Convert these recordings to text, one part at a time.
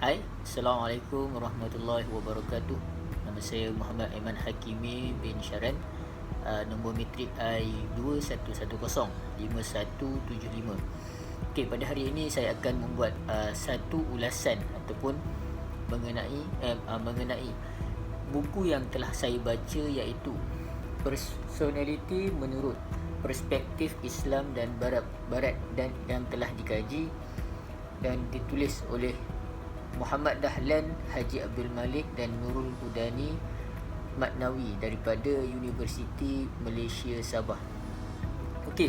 Hai, Assalamualaikum warahmatullahi wabarakatuh. Nama saya Muhammad Aiman Hakimi bin Sharan. Nombor matrik I21105175. Okey, pada hari ini saya akan membuat satu ulasan ataupun mengenai buku yang telah saya baca, iaitu Personality Menurut Perspektif Islam dan Barat dan yang telah dikaji dan ditulis oleh Muhammad Dahlan, Haji Abdul Malik dan Nurul Hudani Matnawi daripada Universiti Malaysia Sabah. Okey,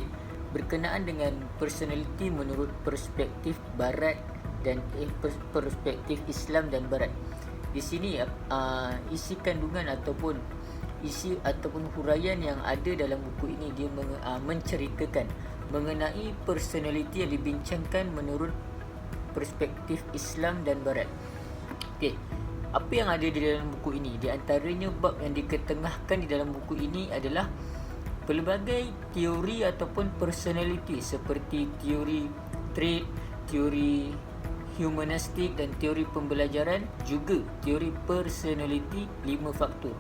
berkenaan dengan personality menurut perspektif barat dan perspektif Islam dan barat. Di sini isi kandungan ataupun isi ataupun huraian yang ada dalam buku ini, dia menceritakan mengenai personality yang dibincangkan menurut perspektif Islam dan Barat. Okey, apa yang ada di dalam buku ini? Di antaranya bab yang diketengahkan di dalam buku ini adalah pelbagai teori ataupun personality, seperti teori trait, teori humanistik dan teori pembelajaran, juga teori personality 5 faktor.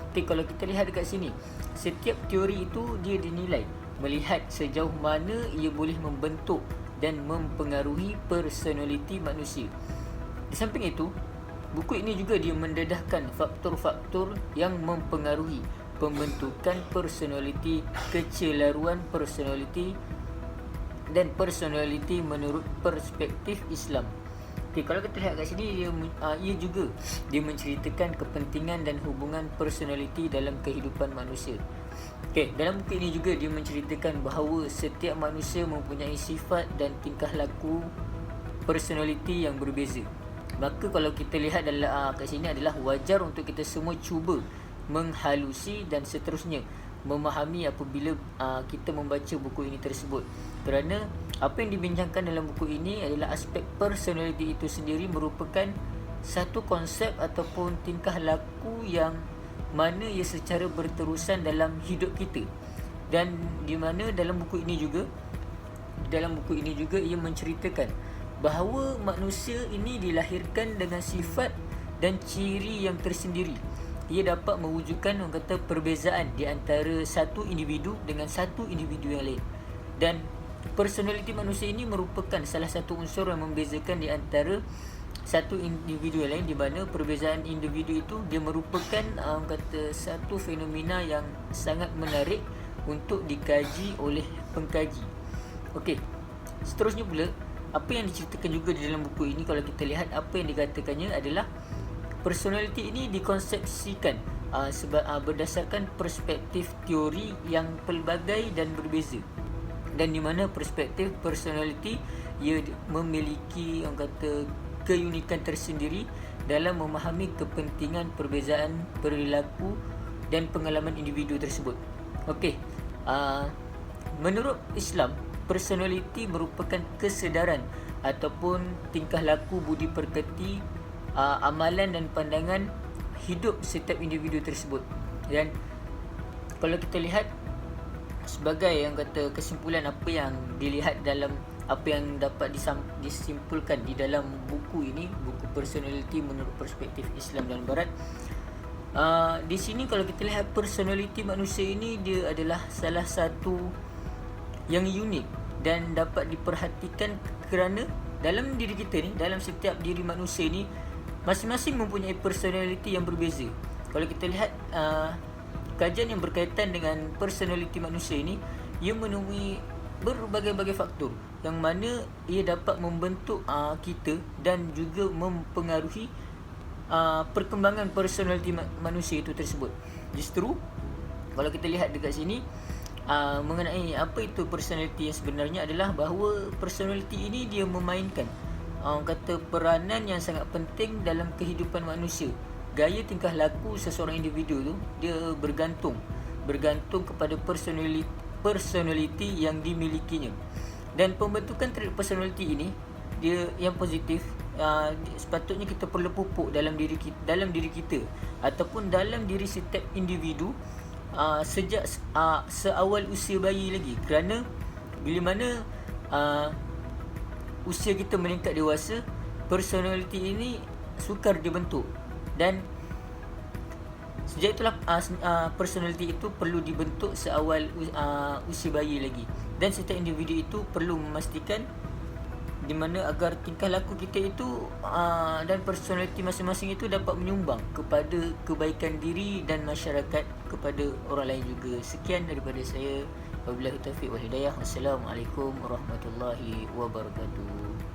Okey, kalau kita lihat dekat sini, setiap teori itu dia dinilai melihat sejauh mana ia boleh membentuk dan mempengaruhi personality manusia. Di samping itu, buku ini juga dia mendedahkan faktor-faktor yang mempengaruhi pembentukan personality, kecelaruan personality dan personality menurut perspektif Islam. Okay, kalau kita lihat kat sini, ia juga dia menceritakan kepentingan dan hubungan personality dalam kehidupan manusia. Okay, dalam buku ini juga dia menceritakan bahawa setiap manusia mempunyai sifat dan tingkah laku personality yang berbeza. Maka kalau kita lihat dalam kat sini, adalah wajar untuk kita semua cuba menghalusi dan seterusnya memahami apabila kita membaca buku ini tersebut. Kerana apa yang dibincangkan dalam buku ini adalah aspek personality itu sendiri merupakan satu konsep ataupun tingkah laku yang mana ia secara berterusan dalam hidup kita. Dan di mana dalam buku ini juga ia menceritakan bahawa manusia ini dilahirkan dengan sifat dan ciri yang tersendiri. Ia dapat mewujudkan perbezaan di antara satu individu dengan satu individu yang lain. Dan personality manusia ini merupakan salah satu unsur yang membezakan di antara satu individu yang lain, di mana perbezaan individu itu dia merupakan satu fenomena yang sangat menarik untuk dikaji oleh pengkaji. Okey, seterusnya pula, apa yang diceritakan juga di dalam buku ini, kalau kita lihat apa yang dikatakannya adalah personality ini dikonsepsikan berdasarkan perspektif teori yang pelbagai dan berbeza. Dan di mana perspektif personality ia memiliki keunikan tersendiri dalam memahami kepentingan perbezaan perilaku dan pengalaman individu tersebut. Okey, menurut Islam, personality merupakan kesedaran ataupun tingkah laku budi pekerti, amalan dan pandangan hidup setiap individu tersebut. Dan kalau kita lihat sebagai kesimpulan apa yang dilihat dalam apa yang dapat disimpulkan di dalam buku ini, buku personality menurut perspektif Islam dan Barat, di sini kalau kita lihat personality manusia ini, dia adalah salah satu yang unik dan dapat diperhatikan kerana dalam diri kita ni, dalam setiap diri manusia ni, masing-masing mempunyai personality yang berbeza. Kalau kita lihat kajian yang berkaitan dengan personality manusia ini, ia menemui berbagai-bagai faktor yang mana ia dapat membentuk kita dan juga mempengaruhi perkembangan personality manusia itu tersebut. Justru kalau kita lihat dekat sini, mengenai apa itu personality yang sebenarnya, adalah bahawa personality ini dia memainkan peranan yang sangat penting dalam kehidupan manusia. Gaya tingkah laku seseorang individu tu dia bergantung kepada personality yang dimilikinya. Dan pembentukan trait personality ini, dia yang positif, sepatutnya kita perlu pupuk dalam diri kita ataupun dalam diri setiap individu sejak seawal usia bayi lagi. Kerana bila mana usia kita meningkat dewasa, personality ini sukar dibentuk, dan sejak itulah personality itu perlu dibentuk seawal usia bayi lagi, dan setiap individu itu perlu memastikan di mana agar tingkah laku kita itu dan personality masing-masing itu dapat menyumbang kepada kebaikan diri dan masyarakat, kepada orang lain juga. Sekian daripada saya. Wabillahi taufiq wal hidayah. Wassalamualaikum warahmatullahi wabarakatuh.